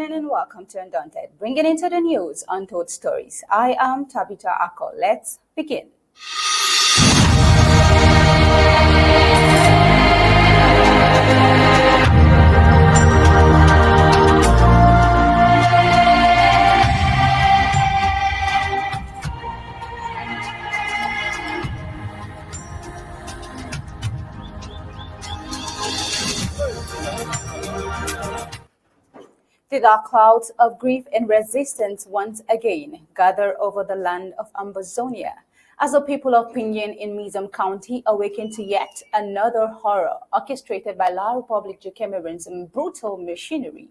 evening and welcome to Undaunted, bringing into the news untold stories. I am Tabitha Ako. Let's begin. The dark clouds of grief and resistance once again gather over the land of Ambazonia as the people of Pinyin in Mizam County awaken to yet another horror orchestrated by La République du Cameroun's brutal machinery.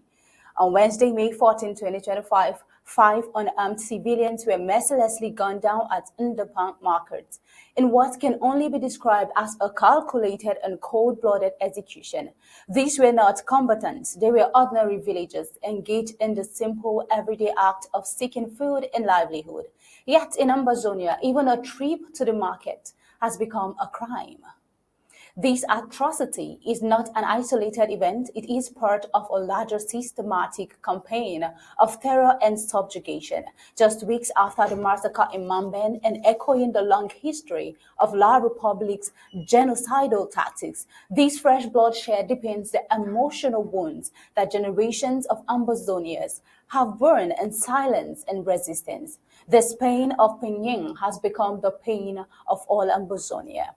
On Wednesday, May 14, 2025, 5 unarmed civilians were mercilessly gunned down at Ndaunted markets in what can only be described as a calculated and cold-blooded execution. These were not combatants, they were ordinary villagers engaged in the simple everyday act of seeking food and livelihood. Yet in Ambazonia, even a trip to the market has become a crime. This atrocity is not an isolated event, it is part of a larger systematic campaign of terror and subjugation. Just weeks after the massacre in Mamben and echoing the long history of La République's genocidal tactics, this fresh bloodshed deepens the emotional wounds that generations of Ambazonians have borne in silence and resistance. This pain of Pinyin has become the pain of all Ambazonia.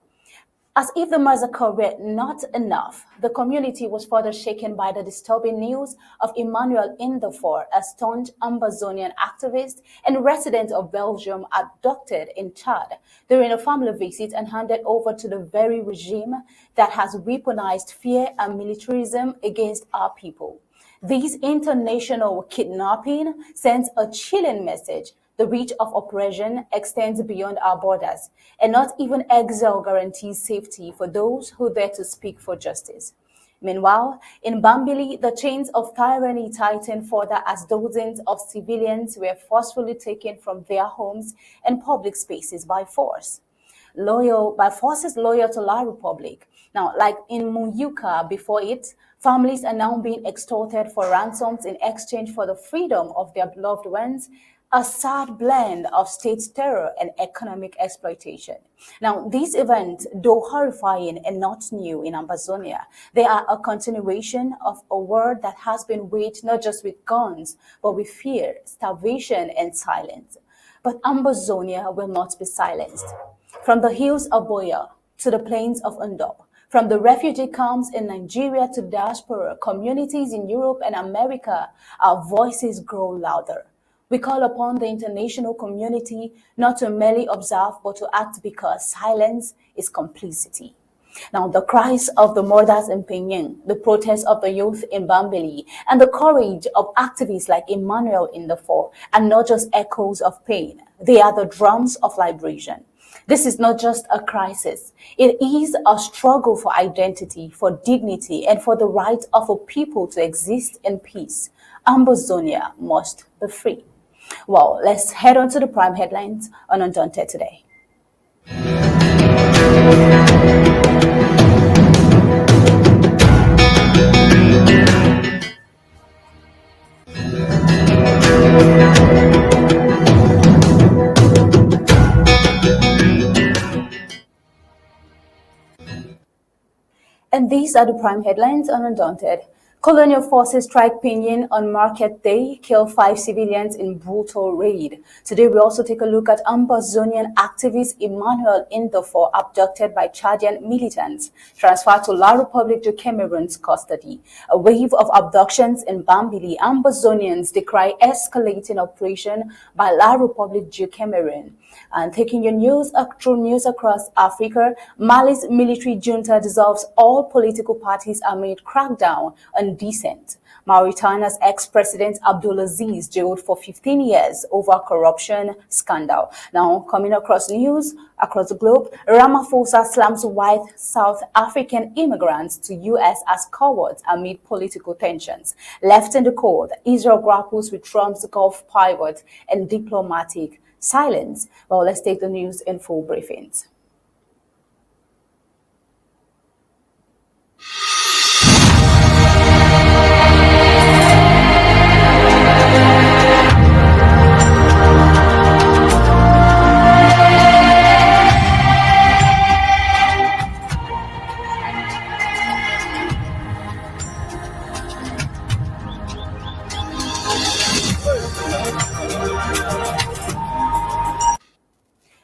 As if the massacre were not enough, the community was further shaken by the disturbing news of Emmanuel Ndifor, a staunch Ambazonian activist and resident of Belgium, abducted in Chad during a family visit and handed over to the very regime that has weaponized fear and militarism against our people. This international kidnapping sends a chilling message. The reach of oppression extends beyond our borders, and not even exile guarantees safety for those who dare to speak for justice. Meanwhile, in Bambili, the chains of tyranny tightened further as dozens of civilians were forcefully taken from their homes and public spaces by forces loyal to La République. Now, like in Muyuka before it, families are now being extorted for ransoms in exchange for the freedom of their loved ones, a sad blend of state terror and economic exploitation. Now, these events, though horrifying and not new in Ambazonia, they are a continuation of a war that has been waged not just with guns, but with fear, starvation, and silence. But Ambazonia will not be silenced. From the hills of Boya to the plains of Undop, from the refugee camps in Nigeria to diaspora communities in Europe and America, our voices grow louder. We call upon the international community not to merely observe, but to act, because silence is complicity. Now, the cries of the mothers in Pinyin, the protests of the youth in Bambili, and the courage of activists like Emmanuel Ndifor are not just echoes of pain. They are the drums of liberation. This is not just a crisis. It is a struggle for identity, for dignity, and for the right of a people to exist in peace. Ambazonia must be free. Well, let's head on to the prime headlines on Undaunted today. And these are the prime headlines on Undaunted. Colonial forces strike Pinyin on market day, kill 5 civilians in brutal raid. Today we also take a look at Ambazonian activist Emmanuel Ndifor, abducted by Chadian militants, transferred to La République du Cameroun's custody. A wave of abductions in Bambili. Ambazonians decry escalating operation by La République du Cameroun. And taking your news through news across Africa, Mali's military junta dissolves all political parties amid crackdown on dissent. Mauritania's ex-president Abdulaziz jailed for 15 years over corruption scandal. Now, coming across news across the globe, Ramaphosa slams white South African immigrants to U.S. as cowards amid political tensions. Left in the cold, Israel grapples with Trump's Gulf pivot and diplomatic silence. Well, let's take the news in full briefings.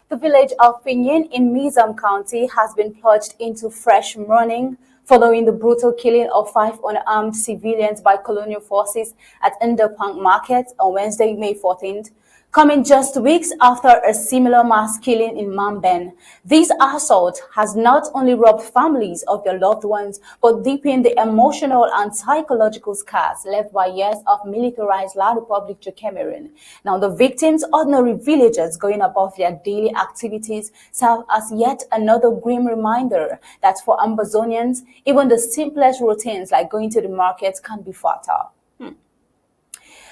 The village of Pinyin in Mizam County has been plunged into fresh mourning following the brutal killing of 5 unarmed civilians by colonial forces at Ndaunted Market on Wednesday, May 14th, coming just weeks after a similar mass killing in Mamben. This assault has not only robbed families of their loved ones, but deepened the emotional and psychological scars left by years of militarized La République de Cameroun. Now, the victims, ordinary villagers going about their daily activities, serve as yet another grim reminder that for Ambazonians, even the simplest routines like going to the market can be fatal.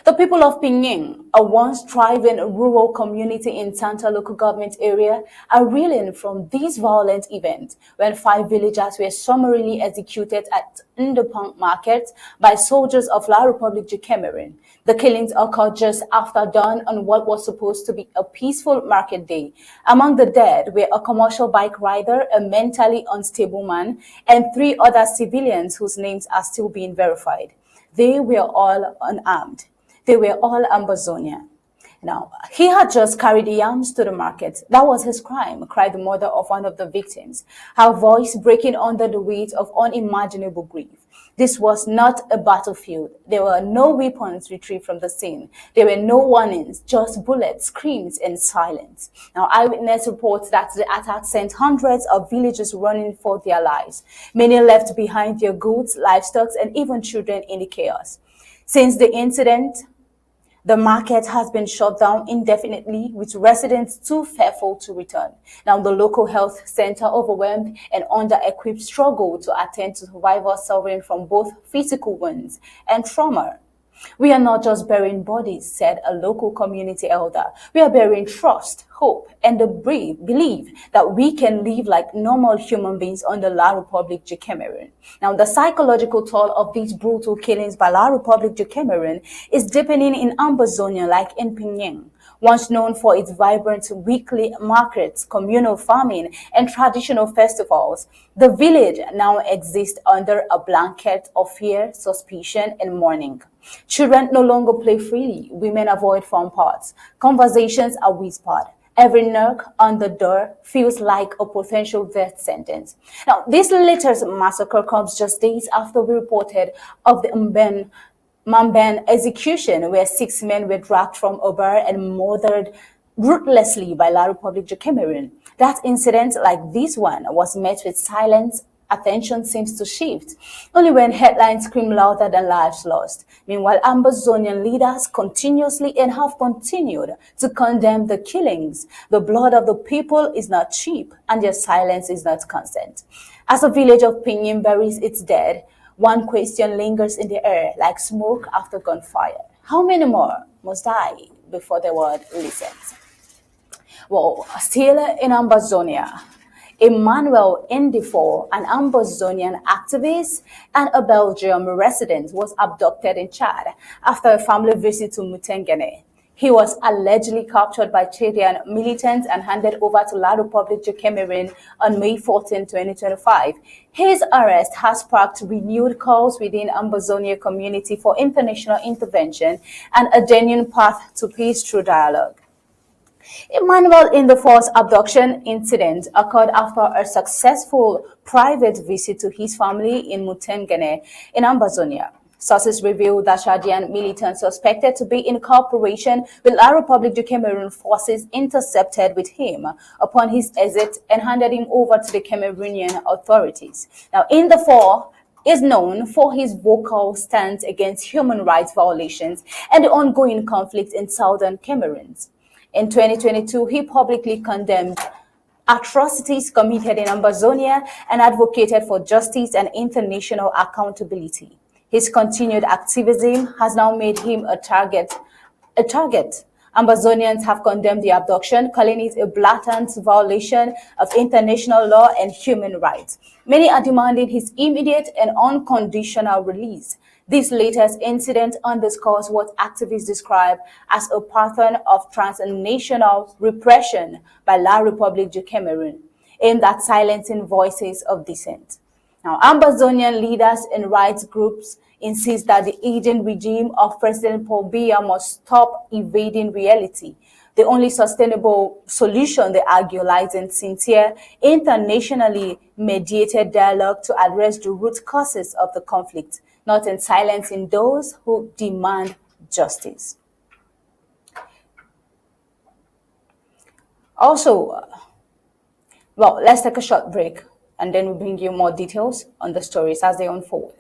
The people of Pinyin, a once thriving rural community in Santa local government area, are reeling from this violent event when 5 villagers were summarily executed at Ndaunted Market by soldiers of La République de Cameroun. The killings occurred just after dawn on what was supposed to be a peaceful market day. Among the dead were a commercial bike rider, a mentally unstable man, and 3 other civilians whose names are still being verified. They were all unarmed. They were all Ambazonian. Now, he had just carried yams to the market. That was his crime, cried the mother of one of the victims, her voice breaking under the weight of unimaginable grief. This was not a battlefield. There were no weapons retrieved from the scene. There were no warnings, just bullets, screams, and silence. Now, eyewitness reports that the attack sent hundreds of villagers running for their lives. Many left behind their goods, livestock, and even children in the chaos. Since the incident, the market has been shut down indefinitely, with residents too fearful to return. Now, the local health center, overwhelmed and under-equipped, struggle to attend to survivors suffering from both physical wounds and trauma. We are not just burying bodies, said a local community elder. We are burying trust, hope, and the belief that we can live like normal human beings under La République de Cameroun. Now, the psychological toll of these brutal killings by La République de Cameroun is deepening in Ambazonian like in Pinyin. Once known for its vibrant weekly markets, communal farming, and traditional festivals, the village now exists under a blanket of fear, suspicion, and mourning. Children no longer play freely. Women avoid farm parts. Conversations are whispered. Every knock on the door feels like a potential death sentence. Now, this latest massacre comes just days after we reported of the Mamben execution, where 6 men were dragged from a bar and murdered ruthlessly by La République de Cameroun. That incident, like this one, was met with silence. Attention seems to shift only when headlines scream louder than lives lost. Meanwhile, Ambazonian leaders continuously and have continued to condemn the killings. The blood of the people is not cheap, and their silence is not consent. As the village of Pinyin buries its dead, one question lingers in the air like smoke after gunfire. How many more must die before the world listens? Well, still in Ambazonia, Emmanuel Ndifor, an Ambazonian activist and a Belgium resident, was abducted in Chad after a family visit to Mutengene. He was allegedly captured by Chadian militants and handed over to La République de Cameroun on May 14, 2025. His arrest has sparked renewed calls within Ambazonia community for international intervention and a genuine path to peace through dialogue. Emmanuel Ndifor's abduction incident occurred after a successful private visit to his family in Mutengene in Ambazonia. Sources reveal that Chadian militants suspected to be in cooperation with La République de Cameroun forces intercepted with him upon his exit and handed him over to the Cameroonian authorities. Now, Ndifor is known for his vocal stance against human rights violations and the ongoing conflict in southern Cameroon. In 2022, he publicly condemned atrocities committed in Ambazonia and advocated for justice and international accountability. His continued activism has now made him a target. Ambazonians have condemned the abduction, calling it a blatant violation of international law and human rights. Many are demanding his immediate and unconditional release. This latest incident underscores what activists describe as a pattern of transnational repression by La République du Cameroun, aimed at silencing voices of dissent. Now, Ambazonian leaders and rights groups, insists that the aging regime of President Paul Biya must stop evading reality. The only sustainable solution, they argue, lies in sincere, internationally mediated dialogue to address the root causes of the conflict, not in silencing those who demand justice. Also, well, let's take a short break and then we'll bring you more details on the stories as they unfold.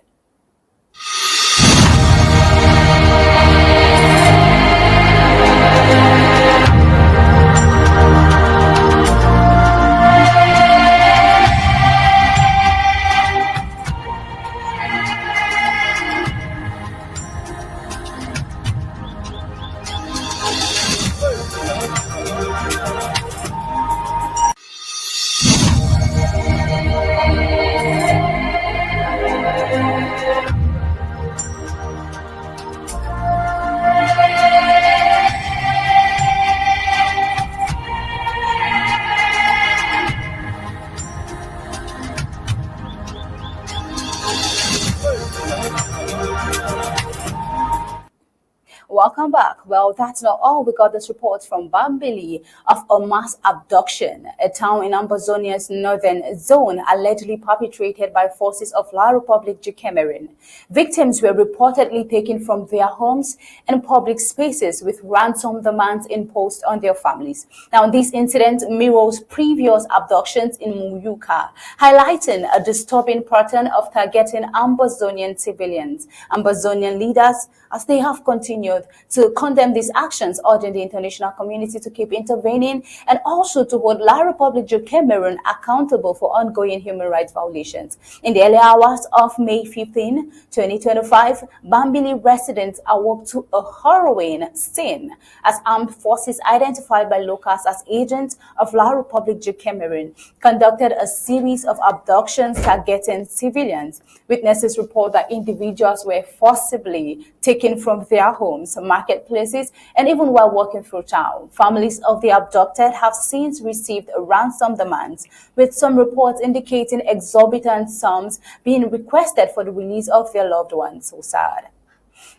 Welcome back. Well, that's not all. We got this report from Bambili of a mass abduction, a town in Ambazonian's northern zone, allegedly perpetrated by forces of La République du Cameroun. Victims were reportedly taken from their homes and public spaces with ransom demands imposed on their families. Now, this incident mirrors previous abductions in Muyuka, highlighting a disturbing pattern of targeting Ambazonian civilians. Ambazonian leaders, as they have continued to condemn these actions, urging the international community to keep intervening and also to hold La République du Cameroun accountable for ongoing human rights violations. In the early hours of May 15, 2025, Bambili residents awoke to a harrowing scene as armed forces identified by locals as agents of La République du Cameroun conducted a series of abductions targeting civilians. Witnesses report that individuals were forcibly taken from their homes, marketplaces, and even while walking through town. Families of the abducted have since received ransom demands, with some reports indicating exorbitant sums being requested for the release of their loved ones. So sad.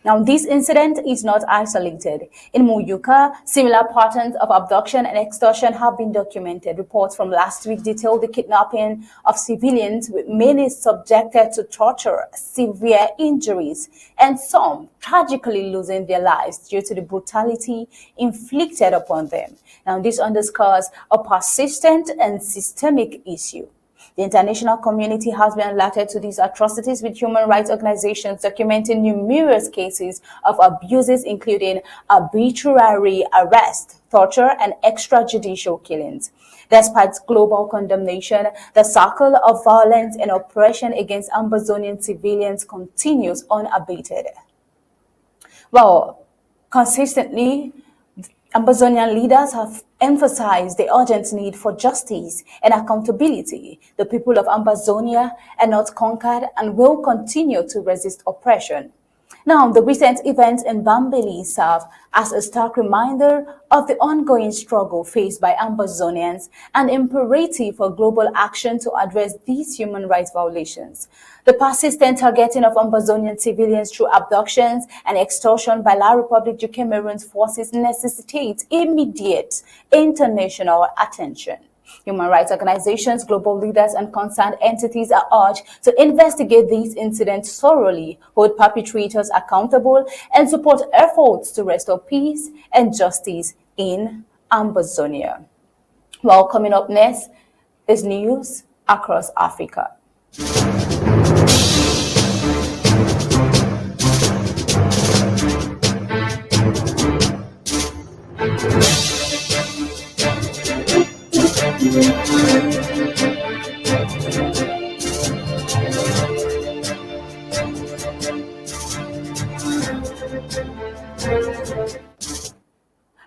Now, this incident is not isolated. In Muyuka, similar patterns of abduction and extortion have been documented. Reports from last week detail the kidnapping of civilians, with many subjected to torture, severe injuries, and some tragically losing their lives due to the brutality inflicted upon them. Now, this underscores a persistent and systemic issue. The international community has been alerted to these atrocities, with human rights organizations documenting numerous cases of abuses, including arbitrary arrest, torture, and extrajudicial killings. Despite global condemnation, the cycle of violence and oppression against Ambazonian civilians continues unabated. Well, consistently, Ambazonian leaders have emphasized the urgent need for justice and accountability. The people of Ambazonia are not conquered and will continue to resist oppression. Now, the recent events in Bambili serve as a stark reminder of the ongoing struggle faced by Ambazonians and imperative for global action to address these human rights violations. The persistent targeting of Ambazonian civilians through abductions and extortion by La République du Cameroun's forces necessitates immediate international attention. Human rights organizations, global leaders, and concerned entities are urged to investigate these incidents thoroughly, hold perpetrators accountable, and support efforts to restore peace and justice in Ambazonia. Well, coming up next is news across Africa.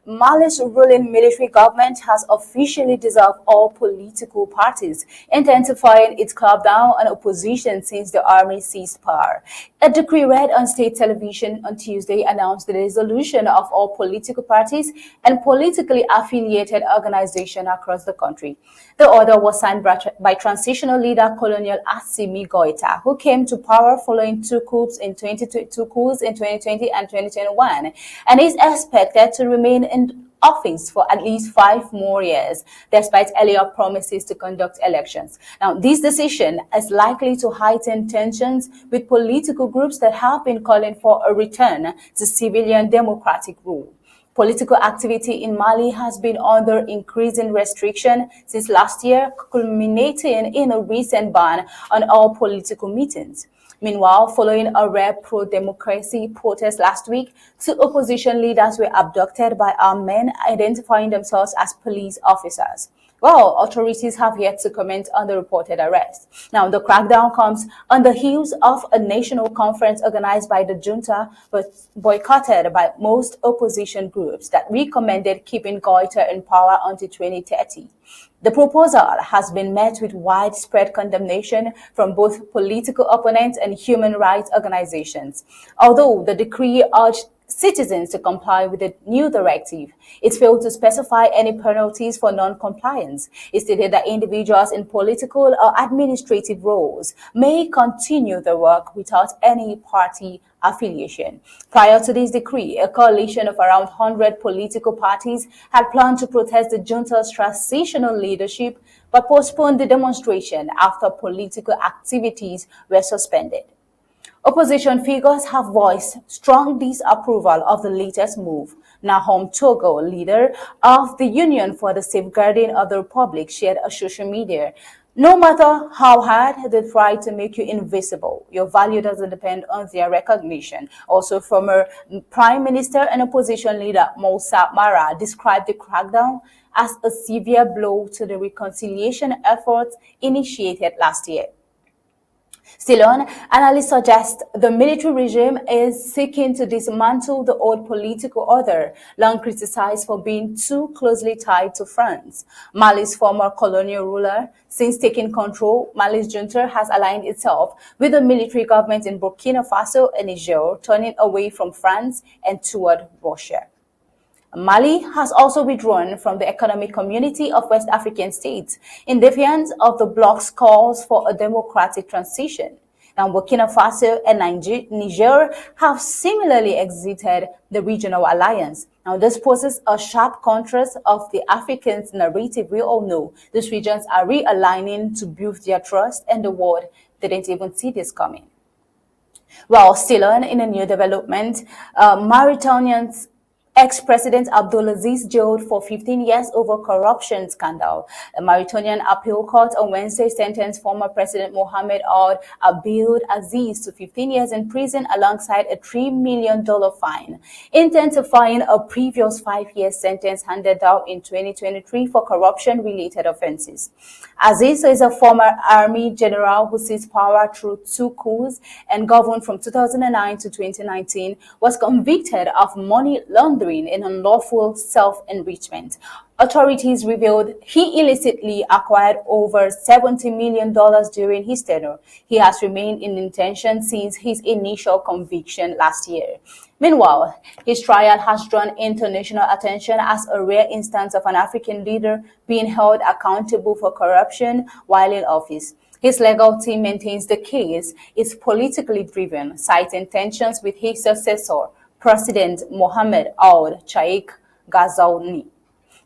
Mali's ruling military government has officially dissolved all political parties, intensifying its clampdown on opposition since the army seized power. A decree read on state television on Tuesday announced the dissolution of all political parties and politically affiliated organizations across the country. The order was signed by transitional leader Colonial Assimi Goïta, who came to power following two coups in 2020 and 2021, and is expected to remain in office for at least 5 more years, despite earlier promises to conduct elections. Now, this decision is likely to heighten tensions with political groups that have been calling for a return to civilian democratic rule. Political activity in Mali has been under increasing restriction since last year, culminating in a recent ban on all political meetings. Meanwhile, following a rare pro-democracy protest last week, 2 opposition leaders were abducted by armed men identifying themselves as police officers. Well, authorities have yet to comment on the reported arrest. Now, the crackdown comes on the heels of a national conference organized by the junta but boycotted by most opposition groups that recommended keeping Goïta in power until 2030. The proposal has been met with widespread condemnation from both political opponents and human rights organizations. Although the decree urged citizens to comply with the new directive, it failed to specify any penalties for non-compliance. It stated that individuals in political or administrative roles may continue their work without any party affiliation. Prior to this decree, a coalition of around 100 political parties had planned to protest the junta's transitional leadership but postponed the demonstration after political activities were suspended. Opposition figures have voiced strong disapproval of the latest move. Nahom Togo, leader of the Union for the Safeguarding of the Republic, shared on social media. No matter how hard they try to make you invisible, your value doesn't depend on their recognition. Also, former Prime Minister and opposition leader Moussa Mara described the crackdown as a severe blow to the reconciliation efforts initiated last year. Still on, analysts suggest the military regime is seeking to dismantle the old political order, long criticized for being too closely tied to France. Mali's former colonial ruler, since taking control, Mali's junta has aligned itself with the military government in Burkina Faso and Niger, turning away from France and toward Russia. Mali has also withdrawn from the Economic Community of West African States in defiance of the bloc's calls for a democratic transition. Now, Burkina Faso and Niger have similarly exited the regional alliance. Now, this poses a sharp contrast of the Africans' narrative we all know. These regions are realigning to build their trust, and the world didn't even see this coming. Well, still on in a new development, Mauritanians ex-President Abdulaziz jailed for 15 years over corruption scandal. A Mauritanian appeal court on Wednesday sentenced former President Mohamed Ould Abdel Aziz to 15 years in prison alongside a $3 million fine, intensifying a previous 5-year sentence handed down in 2023 for corruption-related offenses. Aziz is a former army general who seized power through 2 coups and governed from 2009 to 2019, was convicted of money laundering and unlawful self-enrichment. Authorities revealed he illicitly acquired over $70 million during his tenure. He has remained in detention since his initial conviction last year. Meanwhile, his trial has drawn international attention as a rare instance of an African leader being held accountable for corruption while in office. His legal team maintains the case is politically driven, citing tensions with his successor, President Mohamed Ould Cheikh Ghazouani.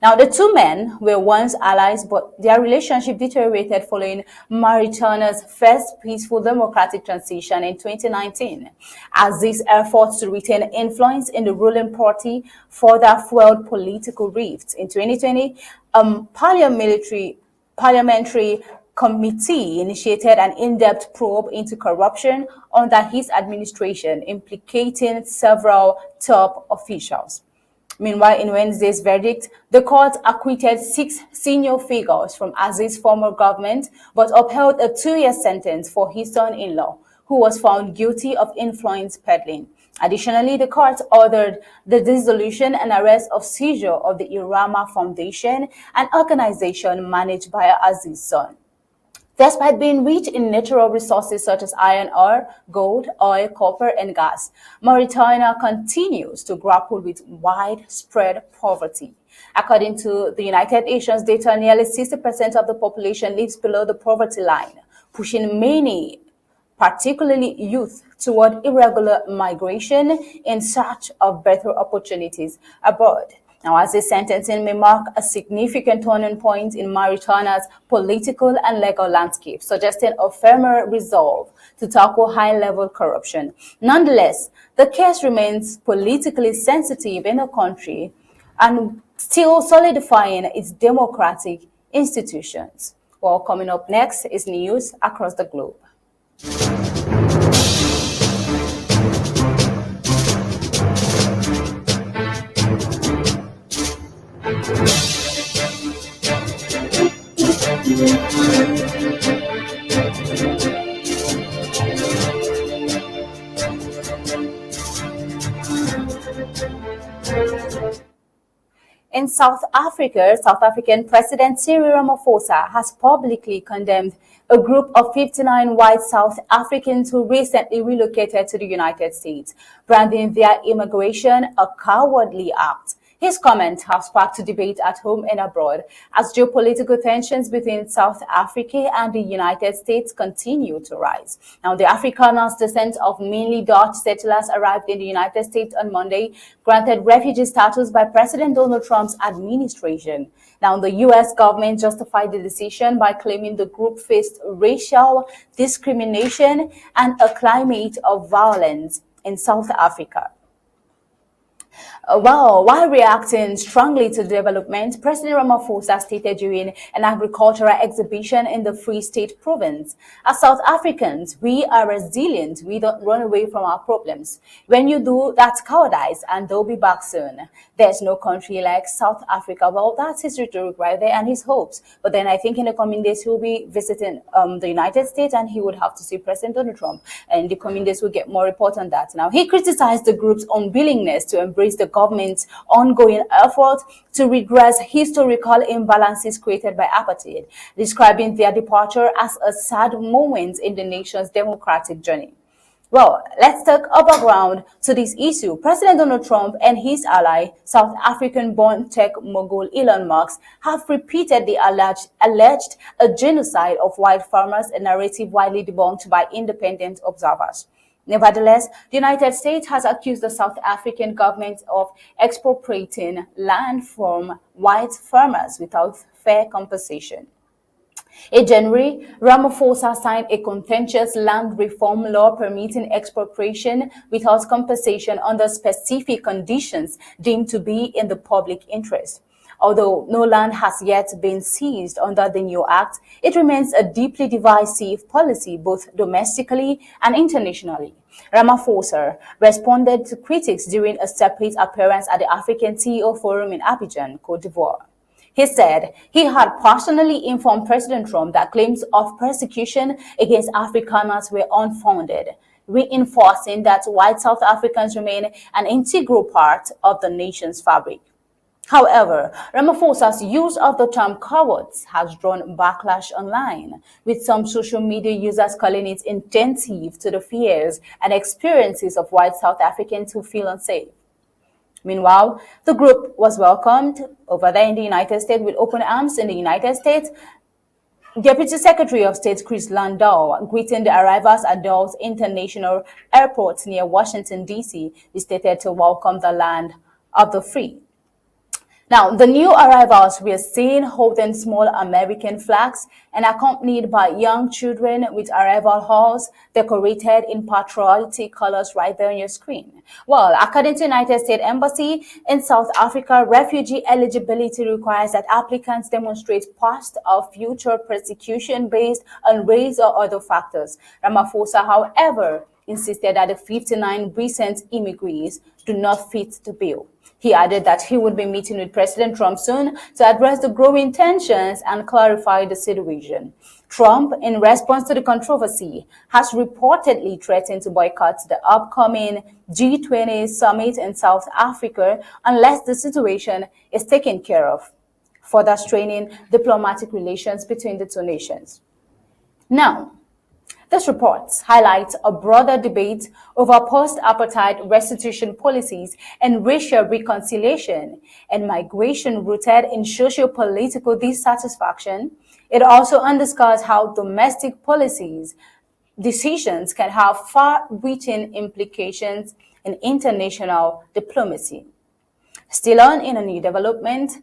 Now, the 2 men were once allies, but their relationship deteriorated following Mauritania's first peaceful democratic transition in 2019. As these efforts to retain influence in the ruling party further fueled political rifts. In 2020, parliamentary committee initiated an in-depth probe into corruption under his administration, implicating several top officials. Meanwhile, in Wednesday's verdict, the court acquitted 6 senior figures from Aziz's former government, but upheld a 2-year sentence for his son-in-law, who was found guilty of influence peddling. Additionally, the court ordered the dissolution and arrest of seizure of the Irama Foundation, an organization managed by Aziz's son. Despite being rich in natural resources such as iron ore, gold, oil, copper, and gas, Mauritania continues to grapple with widespread poverty. According to the United Nations data, nearly 60% of the population lives below the poverty line, pushing many, particularly youth, toward irregular migration in search of better opportunities abroad. Now, as this sentencing may mark a significant turning point in Mauritania's political and legal landscape, suggesting a firmer resolve to tackle high-level corruption. Nonetheless, the case remains politically sensitive in the country and still solidifying its democratic institutions. Well, coming up next is news across the globe. In South Africa, South African President Cyril Ramaphosa has publicly condemned a group of 59 white South Africans who recently relocated to the United States, branding their immigration a cowardly act. His comments have sparked debate at home and abroad as geopolitical tensions between South Africa and the United States continue to rise. Now, the Afrikaners' descent of mainly Dutch settlers arrived in the United States on Monday, granted refugee status by President Donald Trump's administration. Now, the U.S. government justified the decision by claiming the group faced racial discrimination and a climate of violence in South Africa. While reacting strongly to the development, President Ramaphosa stated during an agricultural exhibition in the Free State province, "As South Africans, we are resilient. We don't run away from our problems. When you do, that's cowardice, and they'll be back soon. There's no country like South Africa." Well, that's his rhetoric right there and his hopes. But then I think in the coming days, he'll be visiting the United States and he would have to see President Donald Trump. And in the coming days, we'll get more report on that. Now, he criticized the group's unwillingness to embrace the government's ongoing effort to redress historical imbalances created by apartheid, describing their departure as a sad moment in the nation's democratic journey. Well, let's talk a background to this issue. President Donald Trump and his ally, South African-born tech mogul Elon Musk, have repeatedly alleged a genocide of white farmers, a narrative widely debunked by independent observers. Nevertheless, the United States has accused the South African government of expropriating land from white farmers without fair compensation. In January, Ramaphosa signed a contentious land reform law permitting expropriation without compensation under specific conditions deemed to be in the public interest. Although no land has yet been seized under the new act, it remains a deeply divisive policy both domestically and internationally. Ramaphosa responded to critics during a separate appearance at the African CEO Forum in Abidjan, Côte d'Ivoire. He said he had personally informed President Trump that claims of persecution against Afrikaners were unfounded, reinforcing that white South Africans remain an integral part of the nation's fabric. However, Ramaphosa's use of the term cowards has drawn backlash online, with some social media users calling it insensitive to the fears and experiences of white South Africans who feel unsafe. Meanwhile, the group was welcomed over there in the United States with open arms in the United States. Deputy Secretary of State Chris Landau greeting the arrivals at Dulles International Airport near Washington, D.C., is stated to welcome the land of the free. Now, the new arrivals were seen holding small American flags and accompanied by young children with arrival halls decorated in patriotic colors right there on your screen. Well, according to the United States Embassy in South Africa, refugee eligibility requires that applicants demonstrate past or future persecution based on race or other factors. Ramaphosa, however, insisted that the 59 recent immigrants do not fit the bill. He added that he would be meeting with President Trump soon to address the growing tensions and clarify the situation. Trump, in response to the controversy, has reportedly threatened to boycott the upcoming G20 summit in South Africa unless the situation is taken care of, further straining diplomatic relations between the two nations. Now, this report highlights a broader debate over post-apartheid restitution policies and racial reconciliation and migration rooted in socio-political dissatisfaction. It also underscores how domestic policies decisions can have far-reaching implications in international diplomacy. Still on in a new development,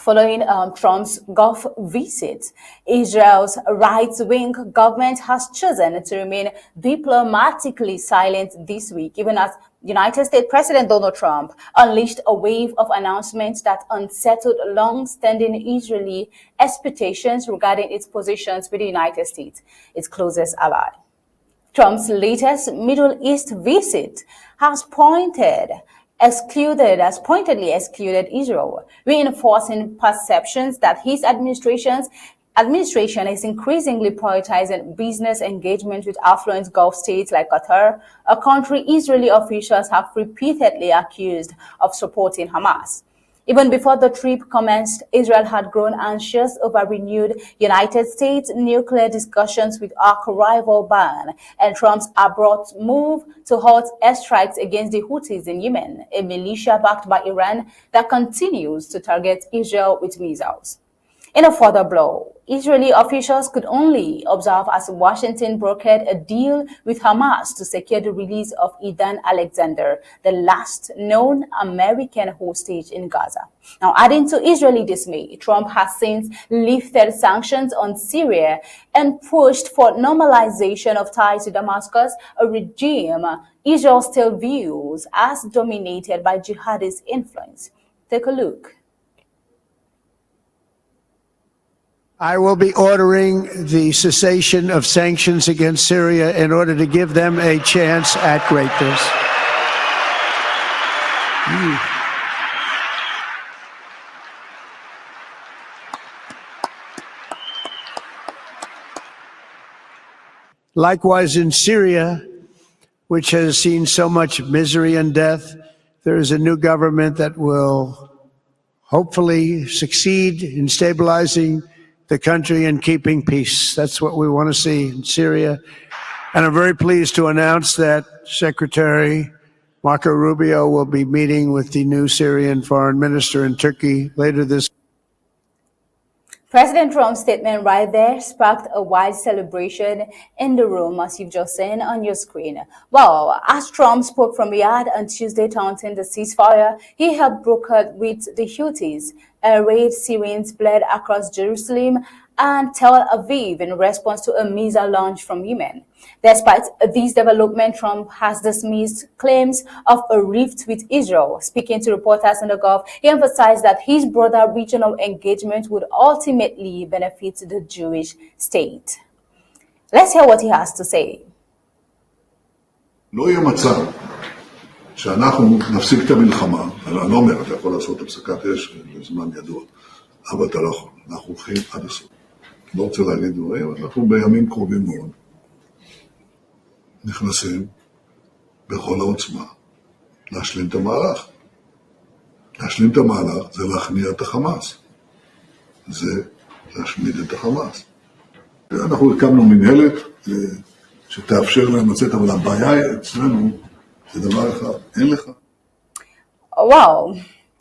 following Trump's Gulf visit, Israel's right-wing government has chosen to remain diplomatically silent this week, even as United States President Donald Trump unleashed a wave of announcements that unsettled long-standing Israeli expectations regarding its positions with the United States, its closest ally. Trump's latest Middle East visit has pointedly excluded Israel, reinforcing perceptions that his administration is increasingly prioritizing business engagement with affluent Gulf states like Qatar, a country Israeli officials have repeatedly accused of supporting Hamas. Even before the trip commenced, Israel had grown anxious over renewed United States nuclear discussions with arch rival Iran and Trump's abrupt move to halt airstrikes against the Houthis in Yemen, a militia backed by Iran that continues to target Israel with missiles. In a further blow, Israeli officials could only observe as Washington brokered a deal with Hamas to secure the release of Idan Alexander, the last known American hostage in Gaza. Now, adding to Israeli dismay, Trump has since lifted sanctions on Syria and pushed for normalization of ties to Damascus, a regime Israel still views as dominated by jihadist influence. Take a look. I will be ordering the cessation of sanctions against Syria in order to give them a chance at greatness. Likewise, in Syria, which has seen so much misery and death, there is a new government that will hopefully succeed in stabilizing the country and keeping peace. That's what we want to see in Syria. And I'm very pleased to announce that Secretary Marco Rubio will be meeting with the new Syrian foreign minister in Turkey later this week. President Trump's statement right there sparked a wide celebration in the room, as you've just seen on your screen. Well, as Trump spoke from Riyadh on Tuesday taunting the ceasefire, he helped broker with the Houthis. Air raid Syrians bled across Jerusalem and Tel Aviv in response to a missile launch from Yemen. Despite these developments, Trump has dismissed claims of a rift with Israel. Speaking to reporters in the Gulf, he emphasized that his broader regional engagement would ultimately benefit the Jewish state. Let's hear what he has to say. לא יהיה מצב שאנחנו נפסיק את המלחמה, אני לא אומר, אתה יכול לעשות הפסקת אש בזמן ידוע, אבל אתה לא יכול, אנחנו הולכים עד הסוף. לא רוצה להגיד דברים, אבל אנחנו בימים קרובים מאוד נכנסים בכל העוצמה להשלים את המהלך. להשלים את המהלך זה להכניע את החמאס. זה להשמיד את החמאס. אנחנו הקמנו מנהלת שתאפשר להם לצאת, אבל הבעיה אצלנו זה דבר אחד, אין לך. Wow.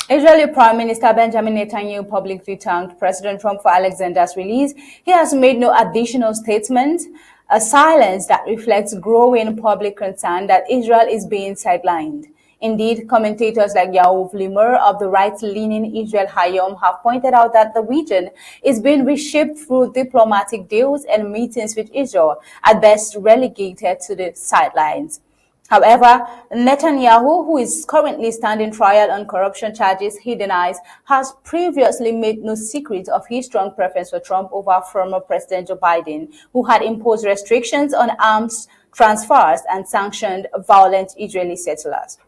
Israeli Prime Minister Benjamin Netanyahu publicly thanked President Trump for Alexander's release. He has made no additional statement, a silence that reflects growing public concern that Israel is being sidelined. Indeed, commentators like Yaov Limer of the right-leaning Israel Hayom have pointed out that the region is being reshaped through diplomatic deals and meetings with Israel, at best relegated to the sidelines. However, Netanyahu, who is currently standing trial on corruption charges he denies, has previously made no secret of his strong preference for Trump over former President Joe Biden, who had imposed restrictions on arms transfers and sanctioned violent Israeli settlers.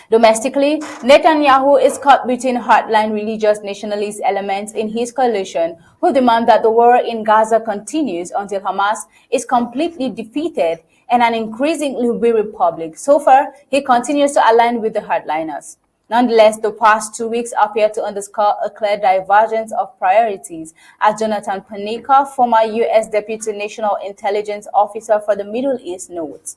Domestically, Netanyahu is caught between hardline religious nationalist elements in his coalition who demand that the war in Gaza continues until Hamas is completely defeated and an increasingly weary public. So far, he continues to align with the hardliners. Nonetheless, the past 2 weeks appear to underscore a clear divergence of priorities, as Jonathan Panika, former U.S. Deputy National Intelligence Officer for the Middle East, notes.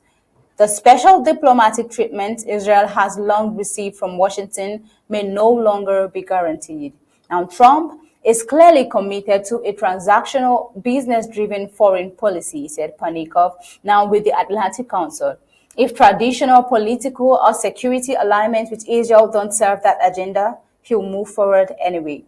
The special diplomatic treatment Israel has long received from Washington may no longer be guaranteed. Now, Trump is clearly committed to a transactional, business-driven foreign policy, said Panikov, now with the Atlantic Council. If traditional political or security alignments with Israel don't serve that agenda, he'll move forward anyway.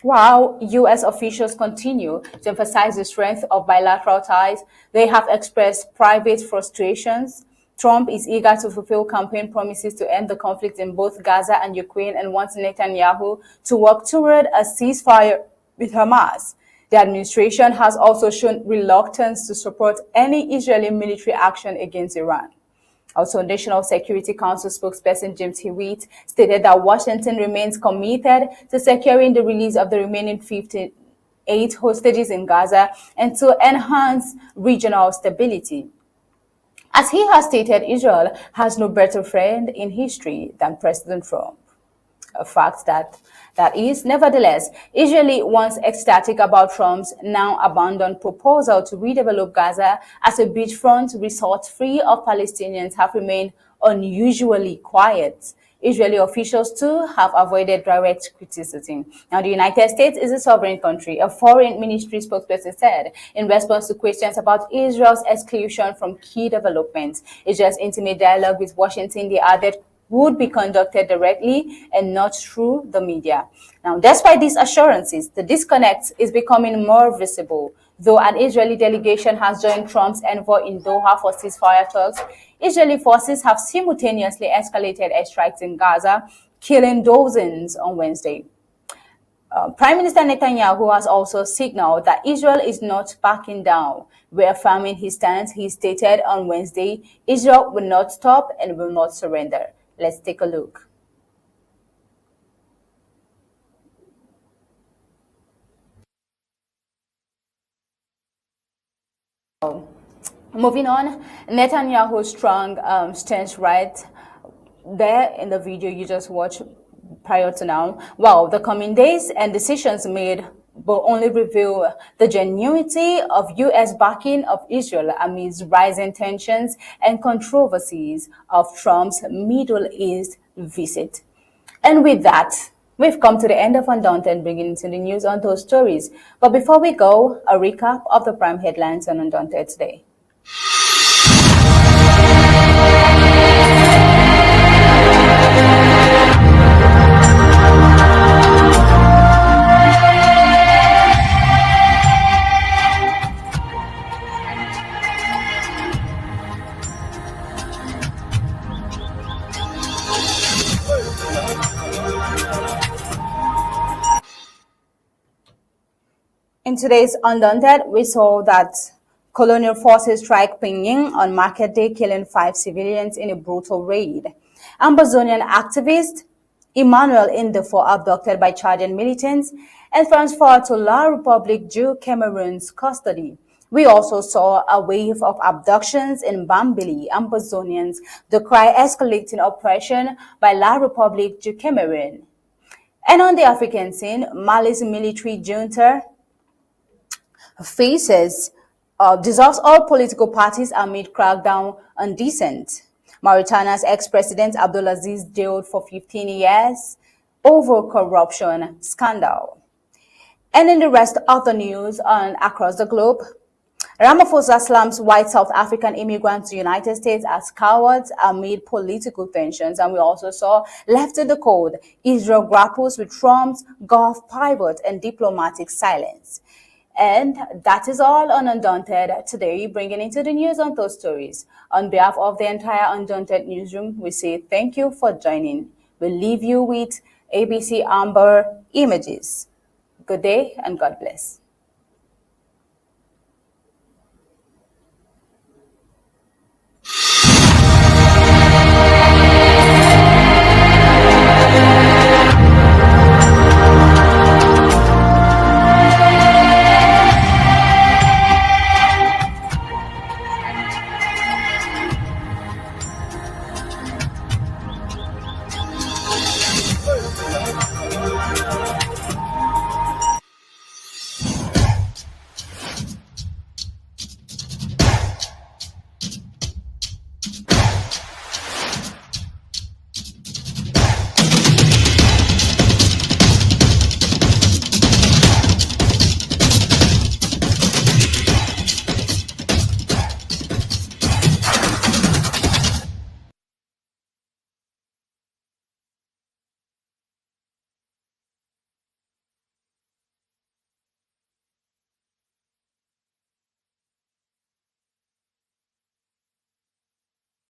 While U.S. officials continue to emphasize the strength of bilateral ties, they have expressed private frustrations. Trump is eager to fulfill campaign promises to end the conflict in both Gaza and Ukraine and wants Netanyahu to work toward a ceasefire with Hamas. The administration has also shown reluctance to support any Israeli military action against Iran. Also, National Security Council spokesperson James Hewitt stated that Washington remains committed to securing the release of the remaining 58 hostages in Gaza and to enhance regional stability. As he has stated, Israel has no better friend in history than President Trump. A fact that is, nevertheless, Israeli once ecstatic about Trump's now abandoned proposal to redevelop Gaza as a beachfront resort free of Palestinians have remained unusually quiet. Israeli officials, too, have avoided direct criticism. Now, the United States is a sovereign country, a foreign ministry spokesperson said, in response to questions about Israel's exclusion from key developments. Israel's intimate dialogue with Washington, they added, would be conducted directly and not through the media. Now, despite these assurances, the disconnect is becoming more visible. Though an Israeli delegation has joined Trump's envoy in Doha for ceasefire talks, Israeli forces have simultaneously escalated airstrikes in Gaza, killing dozens on Wednesday. Prime Minister Netanyahu has also signaled that Israel is not backing down. Reaffirming his stance, he stated on Wednesday, Israel will not stop and will not surrender. Let's take a look. Moving on, Netanyahu's strong stance right there in the video you just watched prior to now. Wow, the coming days and decisions made will only reveal the genuinity of U.S. backing of Israel amidst rising tensions and controversies of Trump's Middle East visit. And with that, we've come to the end of Undaunted, bringing into the news on those stories. But before we go, a recap of the prime headlines on Undaunted today. In today's Undaunted, we saw that Colonial forces strike Pinyin on market day, killing 5 civilians in a brutal raid. Ambazonian activist Emmanuel Ndifor abducted by Chadian militants and transferred to La République due Cameroun's custody. We also saw a wave of abductions in Bambili, Ambazonians, Decry escalating oppression by La République du Cameroun. And on the African scene, Mali's military junta dissolves all political parties amid crackdown on dissent. Mauritania's ex-president Abdulaziz jailed for 15 years over corruption scandal. And in the rest of the news across the globe, Ramaphosa slams white South African immigrants to the United States as cowards amid political tensions. And we also saw, left in the cold, Israel grapples with Trump's Gulf pivot and diplomatic silence. And that is all on Undaunted today, bringing into the news on those stories. On behalf of the entire Undaunted newsroom, we say thank you for joining. We'll leave you with ABC Amba images. Good day and God bless.